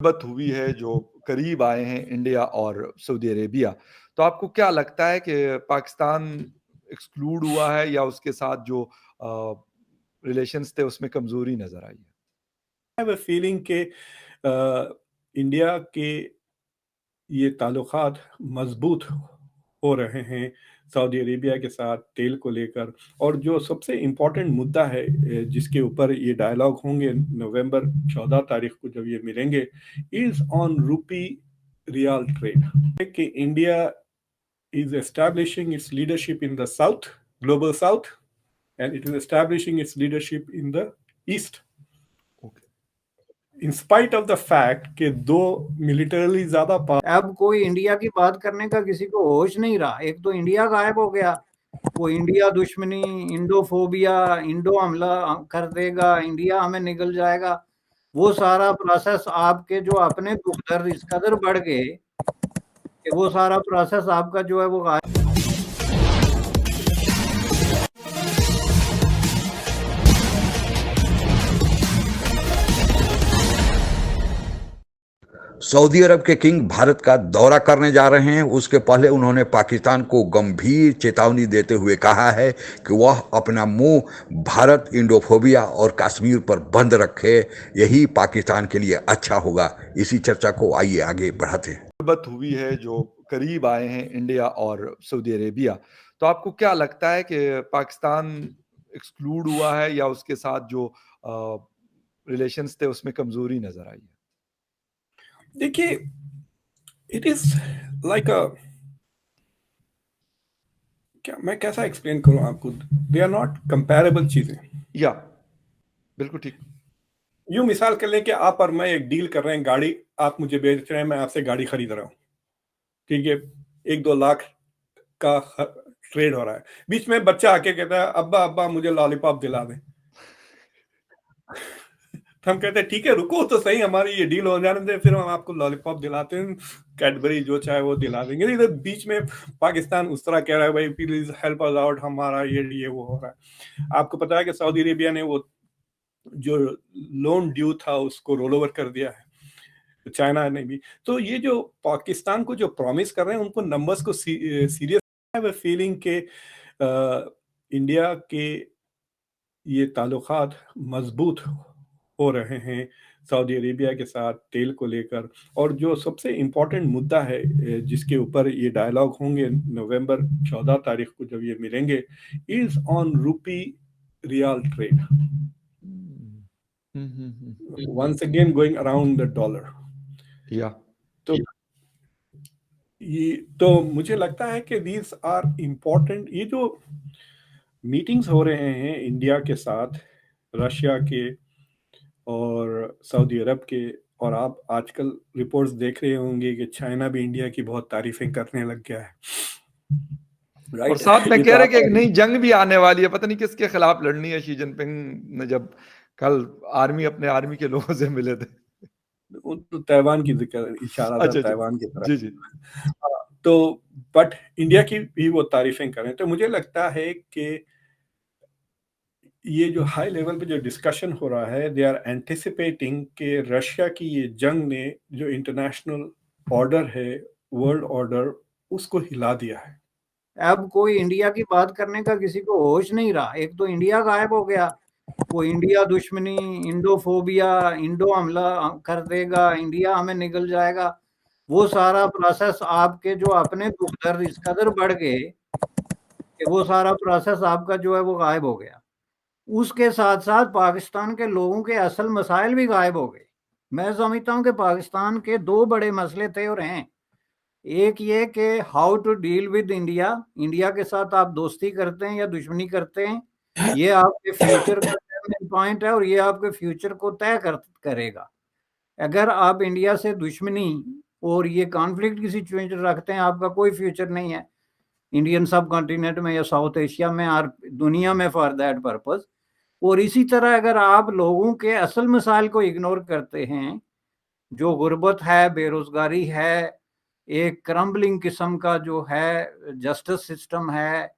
मुसीबत हुई है जो करीब आए हैं इंडिया और सऊदी अरेबिया। तो आपको क्या लगता है कि पाकिस्तान एक्सक्लूड हुआ है या उसके साथ जो रिलेशंस थे उसमें कमज़ोरी नज़र आई है? हैव अ फीलिंग कि इंडिया के ये ताल्लुकात मजबूत हो रहे हैं सऊदी अरेबिया के साथ तेल को लेकर। और जो सबसे इम्पोर्टेंट मुद्दा है जिसके ऊपर ये डायलॉग होंगे नवंबर 14 तारीख को जब ये मिलेंगे, is on rupee riyal trade. कि India is establishing its leadership in the south, global south, and it is establishing its leadership in the east. Okay. In spite of the fact कि दो militarily ज्यादा अब कोई India की बात करने का किसी को होश नहीं रहा। एक तो इंडिया गायब हो गया, वो इंडिया दुश्मनी, इंडोफोबिया, इंडो हमला कर देगा, इंडिया हमें निगल जाएगा, वो सारा प्रोसेस आपके जो अपने दुख दर्द इस कदर बढ़ गए कि वो सारा प्रोसेस आपका जो है वो गायब। सऊदी अरब के किंग भारत का दौरा करने जा रहे हैं। उसके पहले उन्होंने पाकिस्तान को गंभीर चेतावनी देते हुए कहा है कि वह अपना मुंह भारत, इंडोफोबिया और कश्मीर पर बंद रखे। यही पाकिस्तान के लिए अच्छा होगा। इसी चर्चा को आइए आगे बढ़ाते हैं। मुसीबत हुई है जो करीब आए हैं इंडिया और सऊदी अरेबिया। तो आपको क्या लगता है कि पाकिस्तान एक्सक्लूड हुआ है या उसके साथ जो रिलेशंस थे उसमें कमज़ोरी नज़र आई है? देखिए, इट इज लाइक अ, क्या मैं कैसा एक्सप्लेन करूं आपको, दे आर नॉट कंपेरेबल चीजें। या बिल्कुल ठीक। यूं मिसाल कर लें कि आप और मैं एक डील कर रहे हैं, गाड़ी आप मुझे बेच रहे हैं, मैं आपसे गाड़ी खरीद रहा हूं, ठीक है, 1-2 लाख का ट्रेड हो रहा है। बीच में बच्चा आके कहता है अब्बा अब्बा मुझे लॉलीपॉप दिला दें। तो हम कहते हैं ठीक है रुको तो सही, हमारी ये डील हो जाने दे, फिर हम आपको लॉलीपॉप दिलाते हैं, कैडबरी जो चाहे वो दिला देंगे। इधर बीच में पाकिस्तान उस तरह कह रहा है भाई प्लीज हेल्प अस आउट, हमारा ये वो हो रहा है। आपको पता है कि सऊदी अरेबिया ने वो जो लोन ड्यू था उसको रोल ओवर कर दिया है, चाइना ने भी। तो ये जो पाकिस्तान को जो प्रॉमिस कर रहे हैं उनको नंबर्स को सीरियस हैव अ फीलिंग के इंडिया के ये ताल्लुकात मजबूत हो रहे हैं सऊदी अरेबिया के साथ तेल को लेकर। और जो सबसे इम्पोर्टेंट मुद्दा है जिसके ऊपर ये डायलॉग होंगे नवंबर 14 तारीख को जब ये मिलेंगे, is on rupee riyal trade. Once again going around the dollar. या तो मुझे लगता है कि दीज आर इम्पोर्टेंट। ये जो मीटिंग्स हो रहे हैं इंडिया के साथ, रशिया के और सऊदी अरब के, और आप आजकल रिपोर्ट्स देख रहे होंगे कि चाइना भी इंडिया की बहुत तारीफें करने लग गया है, और साथ में कह रहे कि एक नई जंग भी आने वाली है, पता नहीं किसके खिलाफ लड़नी है। शी जिनपिंग ने जब कल अपने आर्मी के लोगों से मिले थे, तो ताइवान की जिक्र इशारा था ताइवान की तरफ। जी जी। तो बट इंडिया की भी वो तारीफें करें, तो मुझे लगता है कि ये जो हाई लेवल पे जो डिस्कशन हो रहा है, दे आर एंटिसिपेटिंग कि रशिया की ये जंग ने जो इंटरनेशनल ऑर्डर है, वर्ल्ड ऑर्डर, उसको हिला दिया है। अब कोई इंडिया की बात करने का किसी को होश नहीं रहा। एक तो इंडिया गायब हो गया, वो इंडिया दुश्मनी, इंडोफोबिया, इंडो हमला कर देगा, इंडिया हमें निगल जाएगा, वो सारा प्रोसेस आपके जो अपने दुख दर्द इस कदर बढ़ गए कि वो सारा प्रोसेस आपका जो है वो गायब हो गया। उसके साथ साथ पाकिस्तान के लोगों के असल मसाइल भी गायब हो गए। मैं समझता हूँ कि पाकिस्तान के दो बड़े मसले थे और हैं। एक ये कि how to deal with India, India के साथ आप दोस्ती करते हैं या दुश्मनी करते हैं, ये आपके फ्यूचर का पॉइंट है और ये आपके फ्यूचर को तय करेगा। अगर आप इंडिया से दुश्मनी और ये कॉन्फ्लिक्ट की सिचुएशन रखते हैं, आपका कोई फ्यूचर नहीं है इंडियन सब कॉन्टिनेंट में या साउथ एशिया में और दुनिया में फॉर दैट पर्पस। और इसी तरह अगर आप लोगों के असल मसाइल को इग्नोर करते हैं, जो गुर्बत है, बेरोजगारी है, एक क्रम्बलिंग किस्म का जो है जस्टिस सिस्टम है,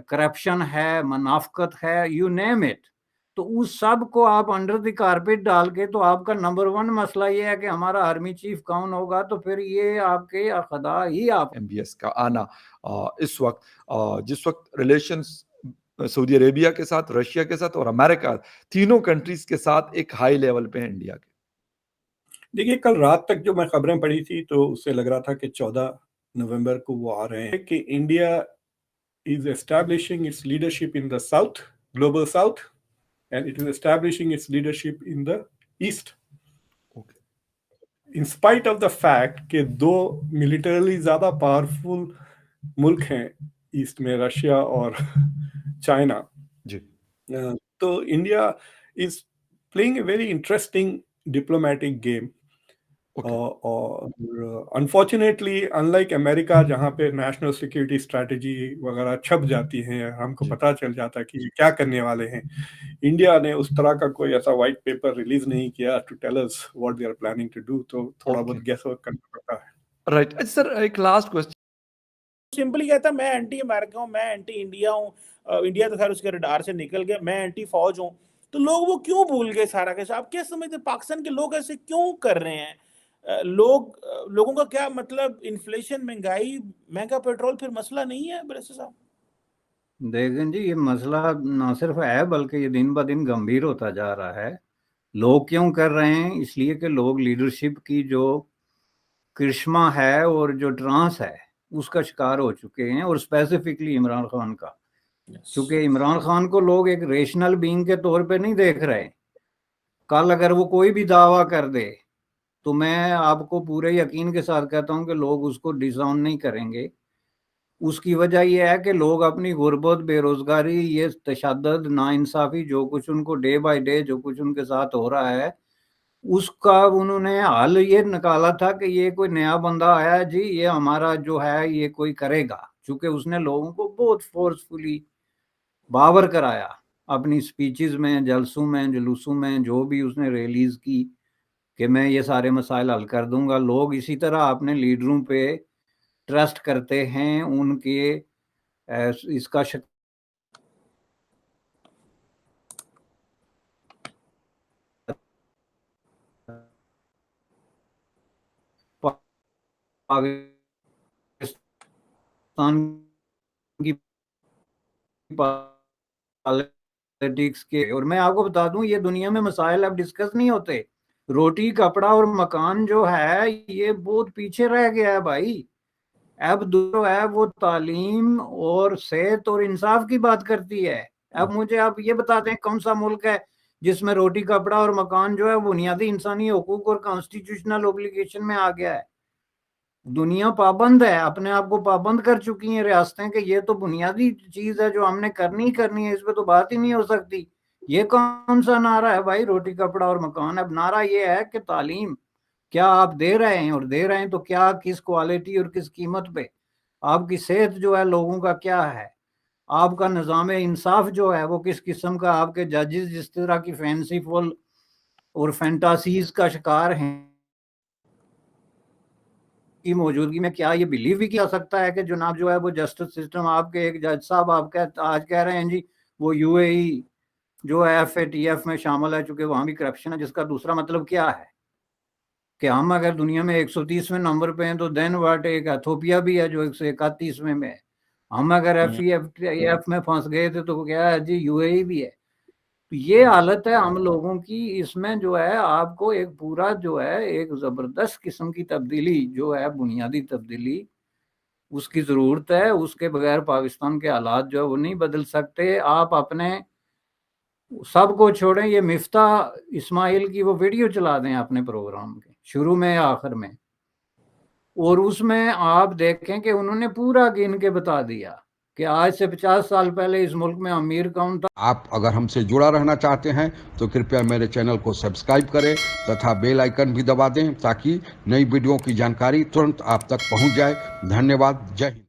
करप्शन है, मुनाफकत है, यू नेम इट, तो उस सब को आप अंडर द कारपेट डाल के, तो आपका नंबर 1 मसला ये है कि हमारा आर्मी चीफ कौन होगा, तो फिर ये आपके खुदा ही आप MBS का आना इस वक्त जिस वक्त रिलेशंस सऊदी अरेबिया के साथ, रशिया के साथ और अमेरिका, तीनों कंट्रीज के साथ एक हाई लेवल पे है इंडिया के। देखिए, कल रात तक जो मैं खबरें पढ़ी थी तो उससे लग रहा था कि 14 नवंबर को वो आ रहे हैं, कि India is establishing it's leadership in the south, global south, and it is establishing it's leadership in the east, in spite of the fact कि दो मिलिटरली ज्यादा पावरफुल मुल्क हैं ईस्ट में, रशिया और चाइना जी। तो India is playing a very interesting diplomatic game, और unfortunately unlike America जहाँ पे नेशनल सिक्योरिटी स्ट्रैटेजी वगैरह छप जाती हैं, हमको पता चल जाता है कि ये क्या करने वाले हैं, इंडिया ने उस तरह का कोई ऐसा व्हाइट पेपर रिलीज नहीं किया to tell us what they are planning to do, तो थोड़ा बहुत गेस वर्क करना पड़ता है। राइट सर, एक लास्ट क्वेश्चन। सिंपली कहता मैं एंटी अमेरिका हूँ, मैं एंटी इंडिया हूँ, इंडिया तो खैर उसके रडार से निकल गया, मैं एंटी फौज हूँ, तो लोग वो क्यों भूल गए सारा कैसे? आप क्या समझते पाकिस्तान के लोग ऐसे क्यों कर रहे हैं? लोगों का क्या मतलब, इन्फ्लेशन, महंगाई, महंगा पेट्रोल फिर मसला नहीं है बरसे साहब? देखें जी, ये मसला ना सिर्फ है बल्कि ये दिन ब दिन गंभीर होता जा रहा है। लोग क्यों कर रहे हैं? इसलिए कि लोग लीडरशिप की जो करिश्मा है और जो ट्रांस है उसका शिकार हो चुके हैं, और स्पेसिफिकली इमरान खान का। क्योंकि इमरान खान को लोग एक रेशनल बीइंग के तौर पे नहीं देख रहे। कल अगर वो कोई भी दावा कर दे तो मैं आपको पूरे यकीन के साथ कहता हूं कि लोग उसको डिसाउन नहीं करेंगे। उसकी वजह यह है कि लोग अपनी गुर्बत, बेरोजगारी, ये तशद्दुद, नाइंसाफी, जो कुछ उनको डे बाय डे जो कुछ उनके साथ हो रहा है, उसका उन्होंने हल ये निकाला था कि ये कोई नया बंदा आया है जी, ये हमारा जो है ये कोई करेगा। चूंकि उसने लोगों को बहुत फोर्सफुली बावर कराया अपनी स्पीचेस में, जलसों में, जुलूसों में, जो भी उसने रिलीज की कि मैं ये सारे मसाइल हल कर दूंगा। लोग इसी तरह अपने लीडरों पे ट्रस्ट करते हैं, उनके इसका पाकिस्तान की पॉलिटिक्स के, और मैं आपको बता दूं ये दुनिया में मसाइल अब डिस्कस नहीं होते। रोटी, कपड़ा और मकान जो है ये बहुत पीछे रह गया है भाई। अब जो है वो तालीम और सेहत और इंसाफ की बात करती है। अब मुझे आप ये बताते हैं कौन सा मुल्क है जिसमें रोटी, कपड़ा और मकान जो है बुनियादी इंसानी हुकूक और कॉन्स्टिट्यूशनल ऑब्लिगेशन में आ गया है। दुनिया पाबंद है, अपने आप को पाबंद कर चुकी हैं रियासतें कि ये तो बुनियादी चीज है जो हमने करनी है, इस पे तो बात ही नहीं हो सकती। ये कौन सा नारा है भाई, रोटी, कपड़ा और मकान? अब नारा ये है कि तालीम क्या आप दे रहे हैं, और दे रहे हैं तो क्या, किस क्वालिटी और किस कीमत पे? आपकी सेहत जो है लोगों का क्या है? आपका निज़ाम इंसाफ जो है वो किस किस्म का? आपके जजेस जिस तरह की फैंसीफुल और फैंटासीज का शिकार हैं की मौजूदगी में, क्या ये बिलीव भी किया सकता है कि जनाब जो है वो जस्टिस सिस्टम, आपके एक जज साहब आपके आज कह रहे हैं जी वो UAE जो है FATF में शामिल है, चूंकि वहां भी करप्शन है, जिसका दूसरा मतलब क्या है कि हम अगर दुनिया में 130वें नंबर पे हैं तो देन व्हाट, एक एथोपिया भी है जो 131वें में है। हम अगर FATF में फंस गए थे तो क्या है जी, UAE भी है। तो ये हालत है हम लोगों की। इसमें जो है आपको एक पूरा जो है एक जबरदस्त किस्म की तब्दीली जो है, बुनियादी तब्दीली उसकी जरूरत है। उसके बगैर पाकिस्तान के हालात जो है वो नहीं बदल सकते। आप अपने सबको छोड़ें, ये मिफ्ता इस्माइल की वो वीडियो चला दें अपने प्रोग्राम के शुरू में या आखिर में, और उसमें आप देखें कि उन्होंने पूरा गिन के बता दिया कि आज से 50 साल पहले इस मुल्क में अमीर कौन था। आप अगर हमसे जुड़ा रहना चाहते हैं तो कृपया मेरे चैनल को सब्सक्राइब करें तथा बेल आइकन भी दबा दें ताकि नई वीडियो की जानकारी तुरंत आप तक पहुंच जाए। धन्यवाद। जय हिंद।